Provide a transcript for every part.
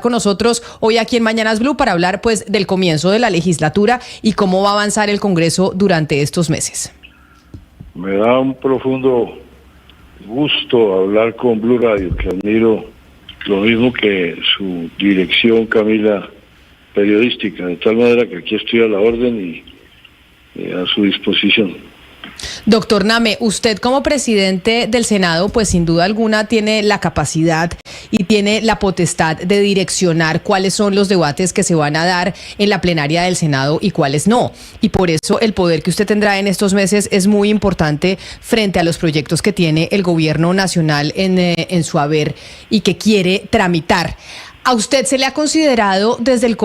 con nosotros hoy aquí en Mañanas Blue para hablar pues del comienzo de la legislatura y cómo va a avanzar el Congreso durante estos meses. Me da un profundo gusto hablar con Blue Radio, que admiro lo mismo que su dirección, Camila, periodística, de tal manera que aquí estoy a la orden y a su disposición. Doctor Name, usted como presidente del Senado, pues sin duda alguna tiene la capacidad y tiene la potestad de direccionar cuáles son los debates que se van a dar en la plenaria del Senado y cuáles no. Y por eso el poder que usted tendrá en estos meses es muy importante frente a los proyectos que tiene el gobierno nacional en su haber y que quiere tramitar. ¿A usted se le ha considerado desde el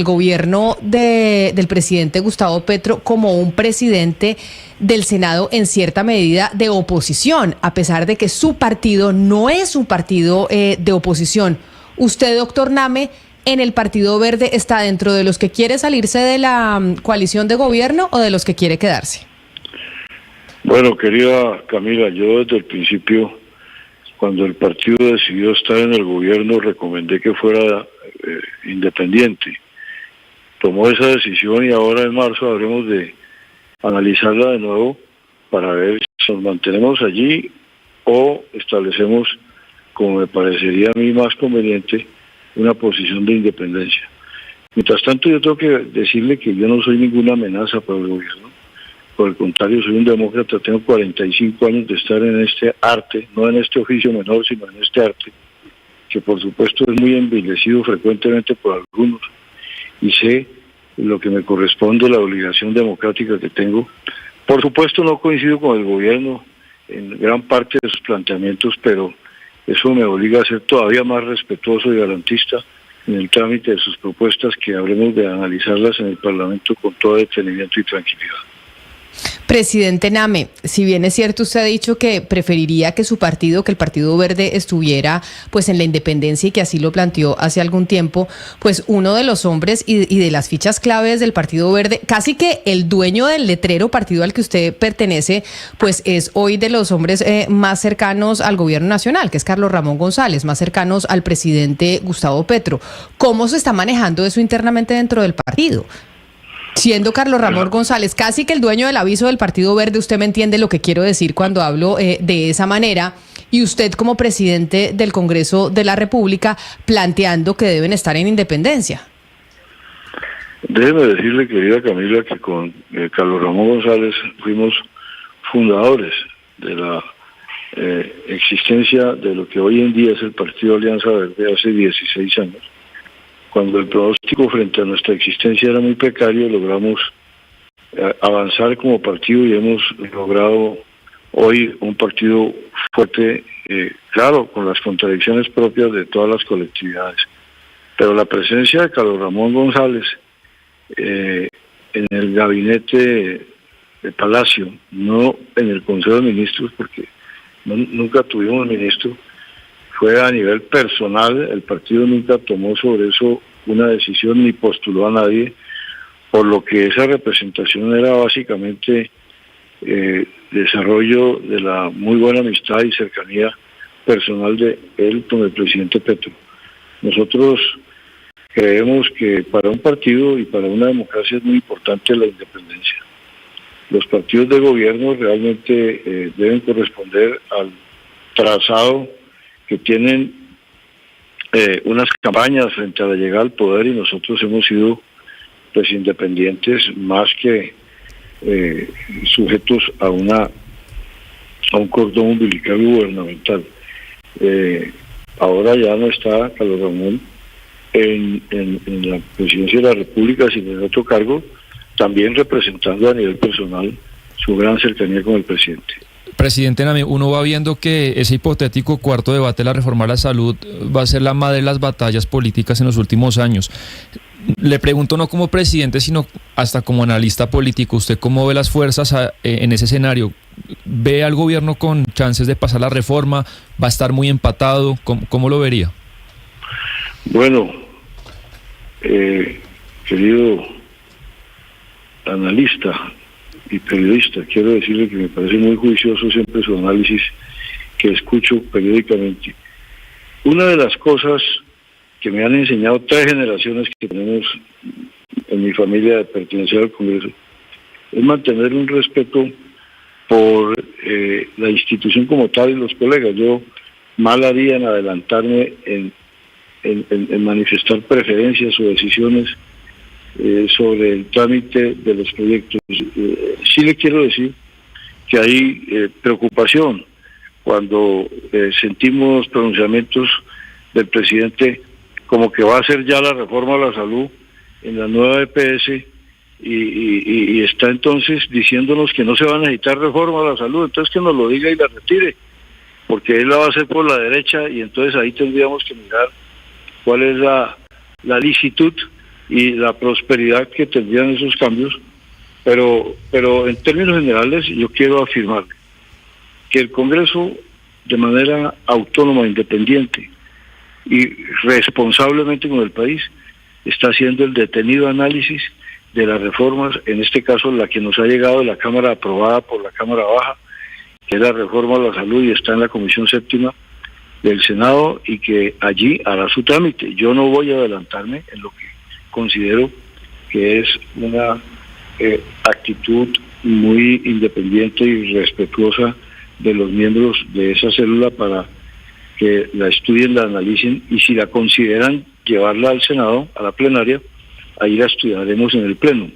gobierno del presidente Gustavo Petro como un presidente del Senado en cierta medida de oposición, a pesar de que su partido no es un partido de oposición? ¿Usted, doctor Name, en el Partido Verde está dentro de los que quiere salirse de la coalición de gobierno o de los que quiere quedarse? Bueno, querida Camila, yo desde el principio, cuando el partido decidió estar en el gobierno, recomendé que fuera independiente. Tomó esa decisión y ahora en marzo habremos de analizarla de nuevo para ver si nos mantenemos allí o establecemos, como me parecería a mí más conveniente, una posición de independencia. Mientras tanto, yo tengo que decirle que yo no soy ninguna amenaza para el gobierno. Por el contrario, soy un demócrata, tengo 45 años de estar en este arte, no en este oficio menor, sino en este arte, que por supuesto es muy envilecido frecuentemente por algunos, y sé lo que me corresponde, la obligación democrática que tengo. Por supuesto no coincido con el gobierno en gran parte de sus planteamientos, pero eso me obliga a ser todavía más respetuoso y garantista en el trámite de sus propuestas, que habremos de analizarlas en el Parlamento con todo detenimiento y tranquilidad. Presidente Name, si bien es cierto, usted ha dicho que preferiría que su partido, que el Partido Verde estuviera pues en la independencia y que así lo planteó hace algún tiempo, pues uno de los hombres y de las fichas claves del Partido Verde, casi que el dueño del letrero partido al que usted pertenece, pues es hoy de los hombres más cercanos al gobierno nacional, que es Carlos Ramón González, más cercanos al presidente Gustavo Petro. ¿Cómo se está manejando eso internamente dentro del partido? Siendo Carlos Ramón González casi que el dueño del aviso del Partido Verde, usted me entiende lo que quiero decir cuando hablo de esa manera, y usted como presidente del Congreso de la República planteando que deben estar en independencia. Déjeme decirle, querida Camila, que con Carlos Ramón González fuimos fundadores de la existencia de lo que hoy en día es el Partido Alianza Verde hace 16 años. Cuando el pronóstico frente a nuestra existencia era muy precario, logramos avanzar como partido y hemos logrado hoy un partido fuerte, claro, con las contradicciones propias de todas las colectividades. Pero la presencia de Carlos Ramón González en el gabinete de Palacio, no en el Consejo de Ministros, porque nunca tuvimos ministro, fue a nivel personal. El partido nunca tomó sobre eso una decisión ni postuló a nadie, por lo que esa representación era básicamente desarrollo de la muy buena amistad y cercanía personal de él con el presidente Petro. Nosotros creemos que para un partido y para una democracia es muy importante la independencia. Los partidos de gobierno realmente deben corresponder al trazado que tienen unas campañas frente a la llegada al poder, y nosotros hemos sido pues independientes más que sujetos a un cordón umbilical gubernamental. Ahora ya no está Carlos Ramón en la presidencia de la República, sino en otro cargo, también representando a nivel personal su gran cercanía con el presidente. Presidente Name, uno va viendo que ese hipotético cuarto debate de la reforma a la salud va a ser la madre de las batallas políticas en los últimos años. Le pregunto no como presidente, sino hasta como analista político, ¿usted cómo ve las fuerzas en ese escenario? ¿Ve al gobierno con chances de pasar la reforma? ¿Va a estar muy empatado? ¿Cómo lo vería? Bueno, querido analista y periodista, quiero decirle que me parece muy juicioso siempre su análisis, que escucho periódicamente. Una de las cosas que me han enseñado 3 generaciones que tenemos en mi familia de pertenecer al Congreso, es mantener un respeto por la institución como tal y los colegas. Yo mal haría en adelantarme en manifestar preferencias o decisiones sobre el trámite de los proyectos. Sí le quiero decir que hay preocupación cuando sentimos pronunciamientos del presidente como que va a hacer ya la reforma a la salud en la nueva EPS y está entonces diciéndonos que no se va a necesitar reforma a la salud, entonces que nos lo diga y la retire, porque él la va a hacer por la derecha y entonces ahí tendríamos que mirar cuál es la licitud y la prosperidad que tendrían esos cambios, pero en términos generales yo quiero afirmar que el Congreso, de manera autónoma, independiente y responsablemente con el país, está haciendo el detenido análisis de las reformas, en este caso la que nos ha llegado de la Cámara, aprobada por la Cámara Baja, que es la reforma a la salud y está en la Comisión Séptima del Senado y que allí hará su trámite. Yo no voy a adelantarme en lo que considero que es una actitud muy independiente y respetuosa de los miembros de esa célula para que la estudien, la analicen y si la consideran llevarla al Senado, a la plenaria, ahí la estudiaremos en el Pleno.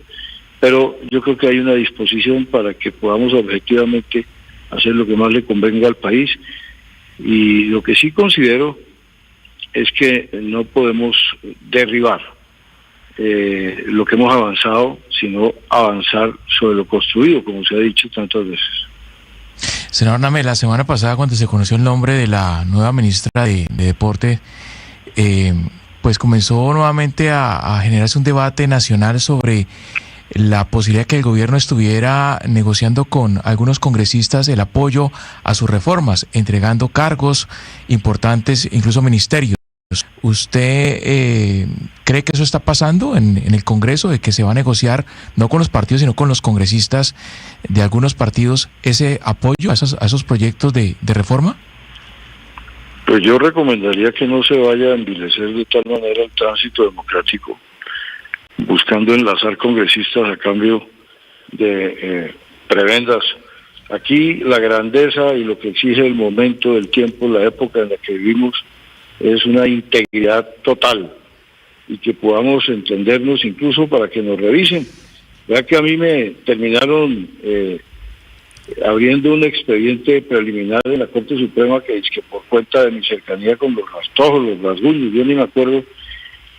Pero yo creo que hay una disposición para que podamos objetivamente hacer lo que más le convenga al país y lo que sí considero es que no podemos derribar lo que hemos avanzado, sino avanzar sobre lo construido, como se ha dicho tantas veces. Senador Name, la semana pasada cuando se conoció el nombre de la nueva ministra de Deporte, pues comenzó nuevamente a generarse un debate nacional sobre la posibilidad de que el gobierno estuviera negociando con algunos congresistas el apoyo a sus reformas, entregando cargos importantes, incluso ministerios. ¿Usted cree que eso está pasando en el Congreso, de que se va a negociar no con los partidos, sino con los congresistas de algunos partidos ese apoyo a esos proyectos de reforma? Pues yo recomendaría que no se vaya a envilecer de tal manera el tránsito democrático, buscando enlazar congresistas a cambio de prebendas. Aquí la grandeza y lo que exige el momento, el tiempo, la época en la que vivimos, es una integridad total y que podamos entendernos incluso para que nos revisen. Vea que a mí me terminaron abriendo un expediente preliminar en la Corte Suprema que es que por cuenta de mi cercanía con los rastojos, los rasguños, yo ni me acuerdo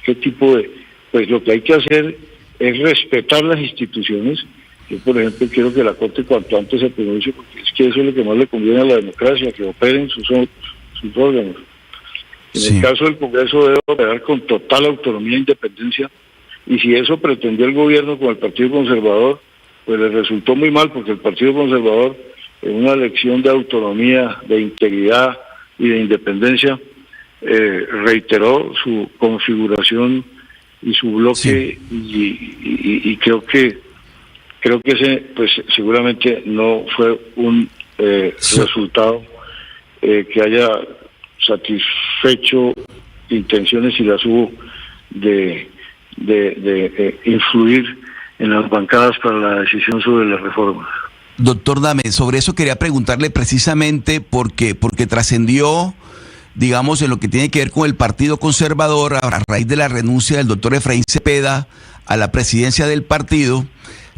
qué tipo de... Pues lo que hay que hacer es respetar las instituciones. Yo, por ejemplo, quiero que la Corte cuanto antes se pronuncie, porque es que eso es lo que más le conviene a la democracia, que operen sus órganos. En el caso del Congreso debe operar con total autonomía e independencia, y si eso pretendió el gobierno con el Partido Conservador, pues le resultó muy mal, porque el Partido Conservador, en una elección de autonomía, de integridad y de independencia, reiteró su configuración y su bloque, y creo que ese pues seguramente no fue un resultado que haya satisfecho intenciones, si las hubo, de influir en las bancadas para la decisión sobre las reformas. Doctor Name, sobre eso quería preguntarle precisamente porque trascendió, digamos, en lo que tiene que ver con el Partido Conservador a raíz de la renuncia del doctor Efraín Cepeda a la presidencia del partido.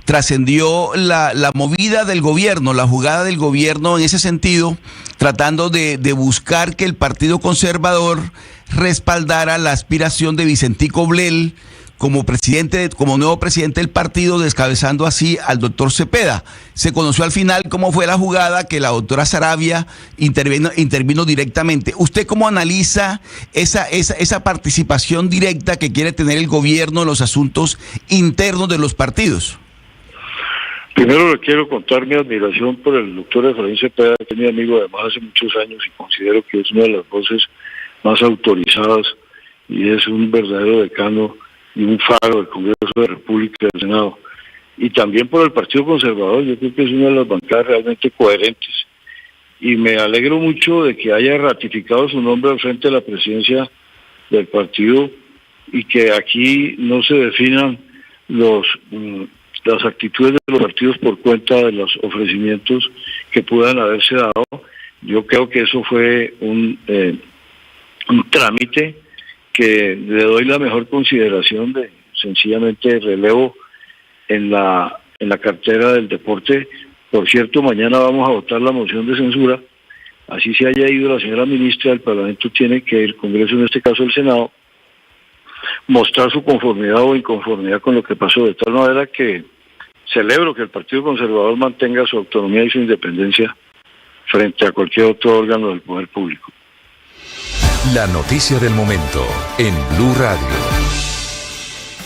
Trascendió la movida del gobierno, la jugada del gobierno en ese sentido, tratando de buscar que el Partido Conservador respaldara la aspiración de Vicentico Blel como nuevo presidente del partido, descabezando así al doctor Cepeda. Se conoció al final cómo fue la jugada, que la doctora Saravia intervino directamente. ¿Usted cómo analiza esa participación directa que quiere tener el gobierno en los asuntos internos de los partidos? Primero le quiero contar mi admiración por el doctor Efraín Cepeda, que es mi amigo además hace muchos años y considero que es una de las voces más autorizadas y es un verdadero decano y un faro del Congreso de la República y del Senado. Y también por el Partido Conservador, yo creo que es una de las bancadas realmente coherentes. Y me alegro mucho de que haya ratificado su nombre al frente de la presidencia del partido y que aquí no se definan las actitudes de los partidos por cuenta de los ofrecimientos que puedan haberse dado. Yo creo que eso fue un trámite que le doy la mejor consideración de sencillamente relevo en la cartera del deporte. Por cierto, mañana vamos a votar la moción de censura. Así se haya ido la señora ministra, el Parlamento tiene que, el Congreso, en este caso el Senado, mostrar su conformidad o inconformidad con lo que pasó, de tal manera que celebro que el Partido Conservador mantenga su autonomía y su independencia frente a cualquier otro órgano del poder público. La noticia del momento en Blue Radio.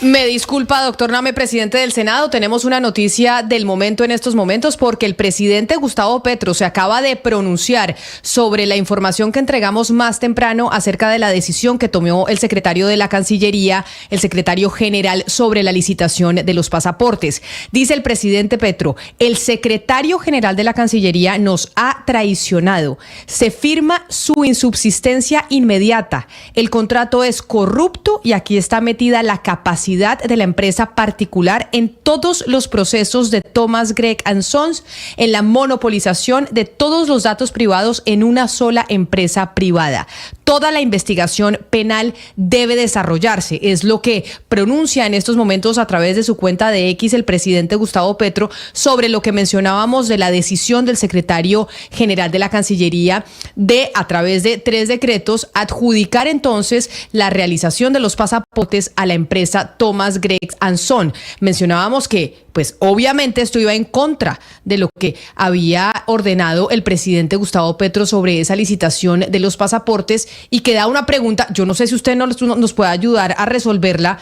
Me disculpa, doctor Name, presidente del Senado. Tenemos una noticia del momento en estos momentos porque el presidente Gustavo Petro se acaba de pronunciar sobre la información que entregamos más temprano acerca de la decisión que tomó el secretario de la Cancillería, el secretario general, sobre la licitación de los pasaportes. Dice el presidente Petro: el secretario general de la Cancillería nos ha traicionado. Se firma su insubsistencia inmediata. El contrato es corrupto y aquí está metida la capacidad de la empresa particular en todos los procesos de Thomas Gregg & Sons, en la monopolización de todos los datos privados en una sola empresa privada. Toda la investigación penal debe desarrollarse, es lo que pronuncia en estos momentos a través de su cuenta de X el presidente Gustavo Petro sobre lo que mencionábamos de la decisión del secretario general de la Cancillería de, a través de 3 decretos, adjudicar entonces la realización de los pasaportes a la empresa Thomas Gregg & Sons. Mencionábamos que, pues obviamente esto iba en contra de lo que había ordenado el presidente Gustavo Petro sobre esa licitación de los pasaportes, y queda una pregunta, yo no sé si usted nos puede ayudar a resolverla,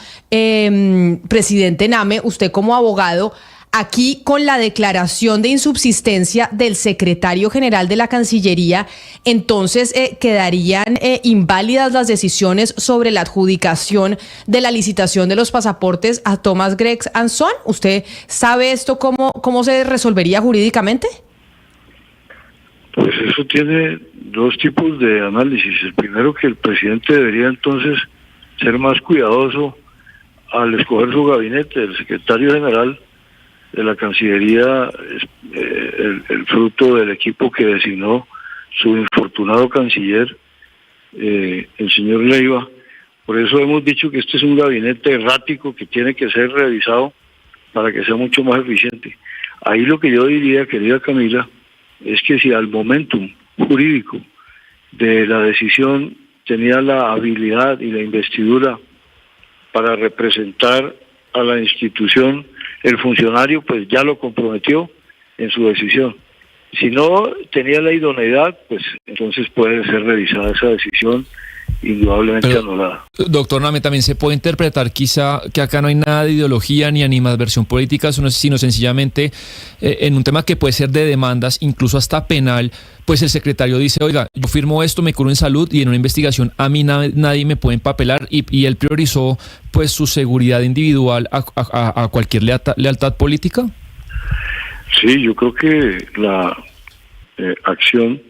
presidente Name, usted como abogado. Aquí, con la declaración de insubsistencia del secretario general de la Cancillería, entonces quedarían inválidas las decisiones sobre la adjudicación de la licitación de los pasaportes a Thomas Gregg & Sons. ¿Usted sabe esto cómo se resolvería jurídicamente? Pues eso tiene 2 tipos de análisis. El primero, que el presidente debería entonces ser más cuidadoso al escoger su gabinete. El secretario general de la Cancillería el fruto del equipo que designó su infortunado canciller, el señor Leiva. Por eso hemos dicho que este es un gabinete errático que tiene que ser revisado para que sea mucho más eficiente. Ahí lo que yo diría, querida Camila, es que si al momentum jurídico de la decisión tenía la habilidad y la investidura para representar a la institución, el funcionario pues ya lo comprometió en su decisión. Si no tenía la idoneidad, pues entonces puede ser revisada esa decisión, indudablemente anulada. Doctor Name, también se puede interpretar quizá que acá no hay nada de ideología ni animadversión política, sino sencillamente en un tema que puede ser de demandas, incluso hasta penal, pues el secretario dice: oiga, yo firmo esto, me curo en salud, y en una investigación a mí nadie me puede empapelar, y él priorizó pues su seguridad individual a cualquier lealtad política. Sí, yo creo que la acción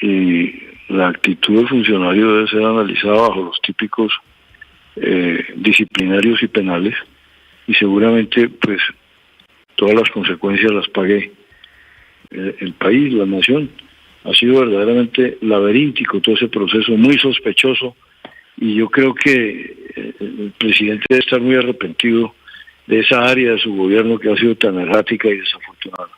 y la actitud del funcionario debe ser analizada bajo los típicos disciplinarios y penales, y seguramente pues todas las consecuencias las pague el país, la nación. Ha sido verdaderamente laberíntico todo ese proceso, muy sospechoso, y yo creo que el presidente debe estar muy arrepentido de esa área de su gobierno que ha sido tan errática y desafortunada.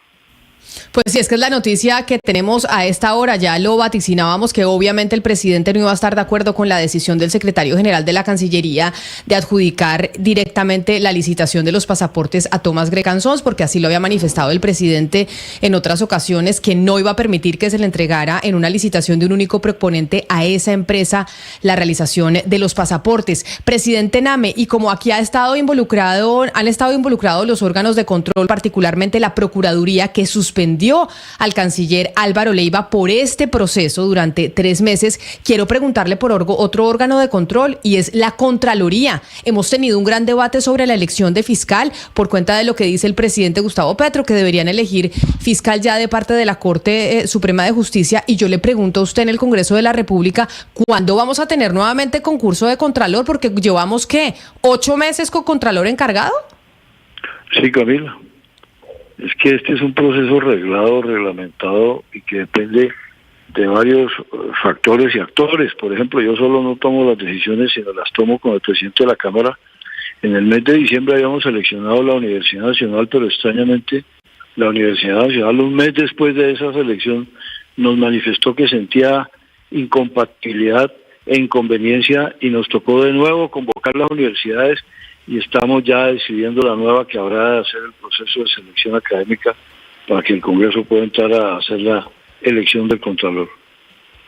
Pues sí, es que es la noticia que tenemos a esta hora. Ya lo vaticinábamos, que obviamente el presidente no iba a estar de acuerdo con la decisión del secretario general de la Cancillería de adjudicar directamente la licitación de los pasaportes a Thomas Gregg & Sons, porque así lo había manifestado el presidente en otras ocasiones, que no iba a permitir que se le entregara en una licitación de un único proponente a esa empresa la realización de los pasaportes. Presidente Name, y como aquí han estado involucrados los órganos de control, particularmente la Procuraduría, que suspendió suspendió al canciller Álvaro Leiva por este proceso durante 3 meses. Quiero preguntarle por otro órgano de control y es la Contraloría. Hemos tenido un gran debate sobre la elección de fiscal por cuenta de lo que dice el presidente Gustavo Petro, que deberían elegir fiscal ya de parte de la Corte Suprema de Justicia. Y yo le pregunto a usted en el Congreso de la República, ¿cuándo vamos a tener nuevamente concurso de Contralor? Porque llevamos, ¿qué? ¿8 meses con Contralor encargado? Sí, Camila. Es que este es un proceso reglado, reglamentado y que depende de varios factores y actores. Por ejemplo, yo solo no tomo las decisiones, sino las tomo con el presidente de la Cámara. En el mes de diciembre habíamos seleccionado la Universidad Nacional, pero extrañamente la Universidad Nacional, un mes después de esa selección, nos manifestó que sentía incompatibilidad e inconveniencia y nos tocó de nuevo convocar las universidades y estamos ya decidiendo la nueva que habrá de hacer el proceso de selección académica para que el Congreso pueda entrar a hacer la elección del Contralor.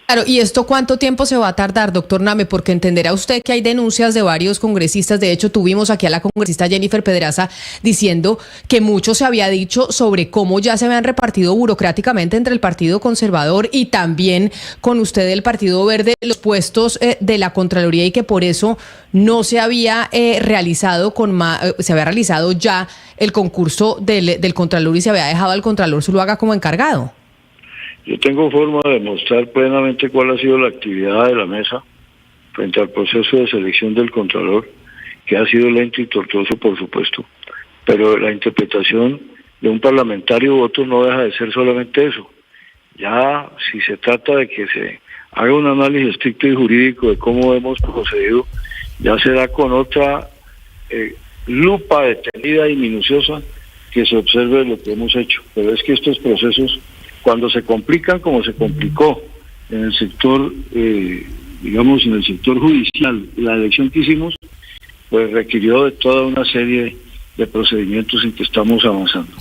Claro, ¿y esto cuánto tiempo se va a tardar, doctor Name? Porque entenderá usted que hay denuncias de varios congresistas. De hecho, tuvimos aquí a la congresista Jennifer Pedraza diciendo que mucho se había dicho sobre cómo ya se habían repartido burocráticamente entre el Partido Conservador y también con usted del Partido Verde los puestos de la Contraloría y que por eso no se había realizado se había realizado ya el concurso del Contralor y se había dejado al Contralor Zuluaga como encargado. Yo tengo forma de mostrar plenamente cuál ha sido la actividad de la mesa frente al proceso de selección del Contralor, que ha sido lento y tortuoso, por supuesto, pero la interpretación de un parlamentario u otro no deja de ser solamente eso. Ya si se trata de que se haga un análisis estricto y jurídico de cómo hemos procedido, ya será con otra lupa detenida y minuciosa que se observe lo que hemos hecho. Pero es que estos procesos, cuando se complican como se complicó en el sector, digamos, en el sector judicial, la elección que hicimos, pues requirió de toda una serie de procedimientos en que estamos avanzando.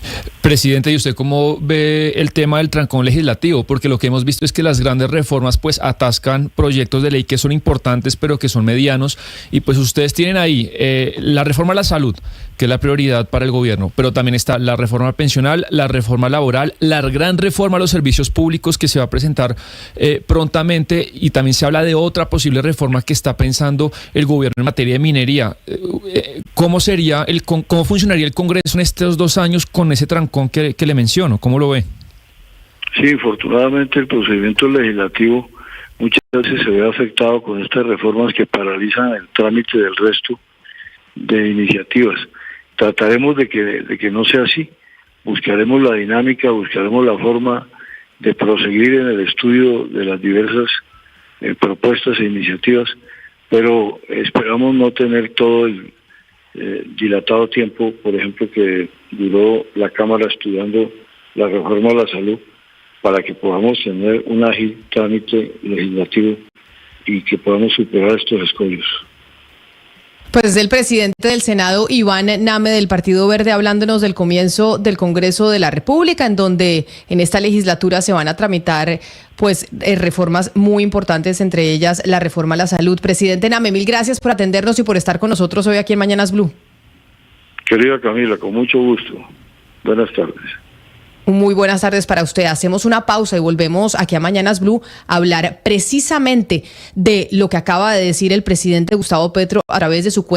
Presidente, ¿y usted cómo ve el tema del trancón legislativo? Porque lo que hemos visto es que las grandes reformas pues atascan proyectos de ley que son importantes pero que son medianos y pues ustedes tienen ahí la reforma a la salud, que es la prioridad para el gobierno, pero también está la reforma pensional, la reforma laboral, la gran reforma a los servicios públicos que se va a presentar prontamente y también se habla de otra posible reforma que está pensando el gobierno en materia de minería. ¿Cómo funcionaría el Congreso en estos 2 años con ese trancón que le menciono? ¿Cómo lo ve? Sí, infortunadamente el procedimiento legislativo muchas veces se ve afectado con estas reformas que paralizan el trámite del resto de iniciativas. Trataremos de que no sea así. Buscaremos la dinámica, buscaremos la forma de proseguir en el estudio de las diversas propuestas e iniciativas, pero esperamos no tener todo el dilatado tiempo, por ejemplo, que duró la Cámara estudiando la reforma a la salud, para que podamos tener un ágil trámite legislativo y que podamos superar estos escollos. Pues el presidente del Senado, Iván Name, del Partido Verde, hablándonos del comienzo del Congreso de la República, en donde en esta legislatura se van a tramitar pues reformas muy importantes, entre ellas la reforma a la salud. Presidente Name, mil gracias por atendernos y por estar con nosotros hoy aquí en Mañanas Blue. Querida Camila, con mucho gusto. Buenas tardes. Muy buenas tardes para usted. Hacemos una pausa y volvemos aquí a Mañanas Blue a hablar precisamente de lo que acaba de decir el presidente Gustavo Petro a través de su cuenta